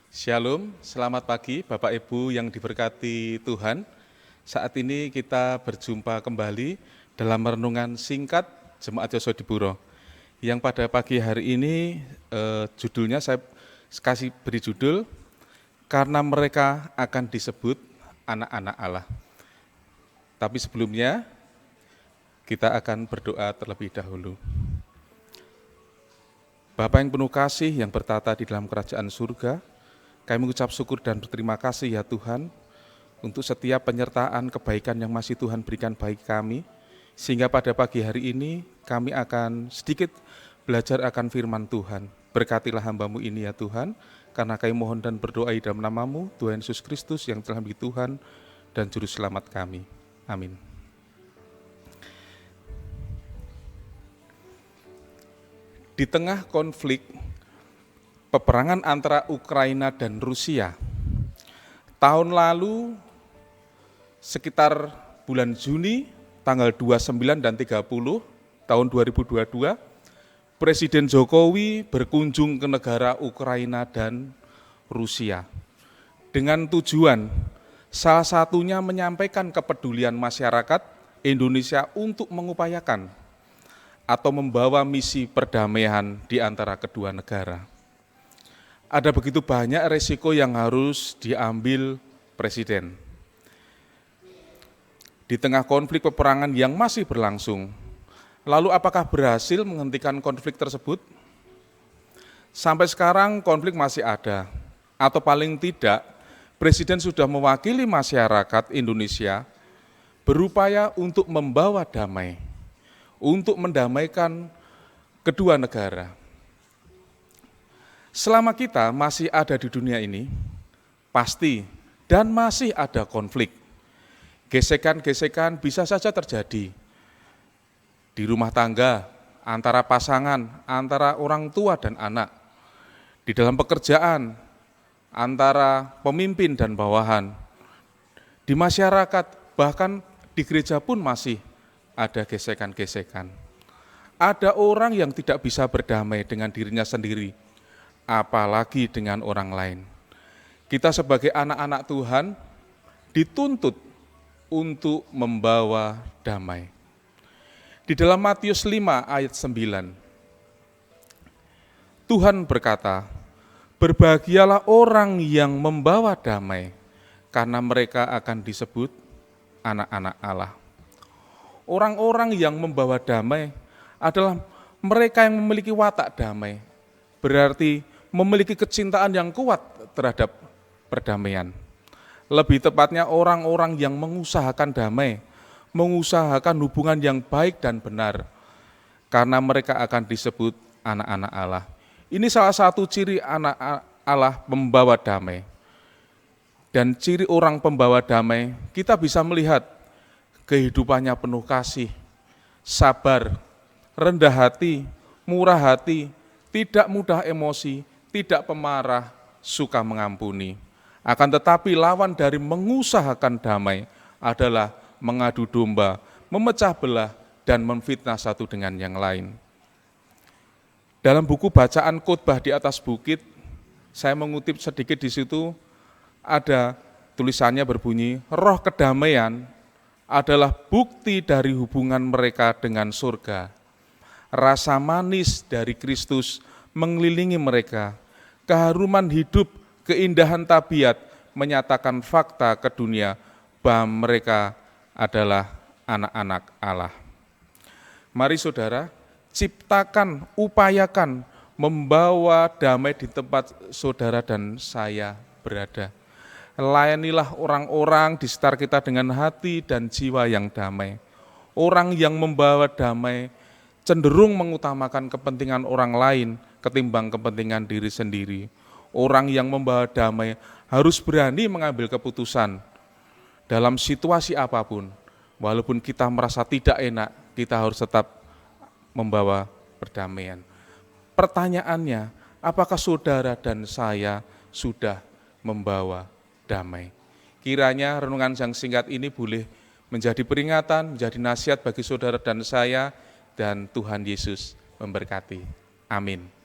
Shalom, selamat pagi Bapak Ibu yang diberkati Tuhan. Saat ini kita berjumpa kembali dalam renungan singkat Jemaat Yosodipuro. Yang pada pagi hari ini judulnya saya kasih beri judul, karena mereka akan disebut anak-anak Allah. Tapi sebelumnya kita akan berdoa terlebih dahulu. Bapa yang penuh kasih yang bertata di dalam kerajaan surga, kami mengucap syukur dan berterima kasih ya Tuhan untuk setiap penyertaan kebaikan yang masih Tuhan berikan bagi kami, sehingga pada pagi hari ini kami akan sedikit belajar akan firman Tuhan. Berkatilah hamba-Mu ini ya Tuhan, karena kami mohon dan berdoa di dalam nama-Mu, Tuhan Yesus Kristus yang telah menjadi Tuhan dan Juru Selamat kami. Amin. Di tengah konflik peperangan antara Ukraina dan Rusia, tahun lalu sekitar bulan Juni tanggal 29 dan 30 tahun 2022, Presiden Jokowi berkunjung ke negara Ukraina dan Rusia dengan tujuan salah satunya menyampaikan kepedulian masyarakat Indonesia untuk mengupayakan atau membawa misi perdamaian di antara kedua negara. Ada begitu banyak resiko yang harus diambil Presiden. Di tengah konflik peperangan yang masih berlangsung, lalu apakah berhasil menghentikan konflik tersebut? Sampai sekarang konflik masih ada, atau paling tidak Presiden sudah mewakili masyarakat Indonesia berupaya untuk membawa damai, untuk mendamaikan kedua negara. Selama kita masih ada di dunia ini, pasti dan masih ada konflik. Gesekan-gesekan bisa saja terjadi di rumah tangga, antara pasangan, antara orang tua dan anak, di dalam pekerjaan, antara pemimpin dan bawahan, di masyarakat, bahkan di gereja pun masih ada gesekan-gesekan. Ada orang yang tidak bisa berdamai dengan dirinya sendiri, apalagi dengan orang lain. Kita sebagai anak-anak Tuhan dituntut untuk membawa damai. Di dalam Matius 5 ayat 9, Tuhan berkata, "Berbahagialah orang yang membawa damai, karena mereka akan disebut anak-anak Allah." Orang-orang yang membawa damai adalah mereka yang memiliki watak damai, berarti memiliki kecintaan yang kuat terhadap perdamaian. Lebih tepatnya orang-orang yang mengusahakan damai, mengusahakan hubungan yang baik dan benar, karena mereka akan disebut anak-anak Allah. Ini salah satu ciri anak Allah membawa damai. Dan ciri orang pembawa damai, kita bisa melihat kehidupannya penuh kasih, sabar, rendah hati, murah hati, tidak mudah emosi, tidak pemarah, suka mengampuni. Akan tetapi lawan dari mengusahakan damai adalah mengadu domba, memecah belah, dan memfitnah satu dengan yang lain. Dalam buku bacaan khotbah di atas bukit, saya mengutip sedikit di situ, ada tulisannya berbunyi, roh kedamaian adalah bukti dari hubungan mereka dengan surga. Rasa manis dari Kristus mengelilingi mereka, keharuman hidup, keindahan tabiat menyatakan fakta ke dunia bahwa mereka adalah anak-anak Allah. Mari saudara, ciptakan, upayakan membawa damai di tempat saudara dan saya berada. Layanilah orang-orang di sekitar kita dengan hati dan jiwa yang damai. Orang yang membawa damai cenderung mengutamakan kepentingan orang lain ketimbang kepentingan diri sendiri. Orang yang membawa damai harus berani mengambil keputusan dalam situasi apapun. Walaupun kita merasa tidak enak, kita harus tetap membawa perdamaian. Pertanyaannya, apakah saudara dan saya sudah membawa damai? Kiranya renungan yang singkat ini boleh menjadi peringatan, menjadi nasihat bagi saudara dan saya, dan Tuhan Yesus memberkati. Amin.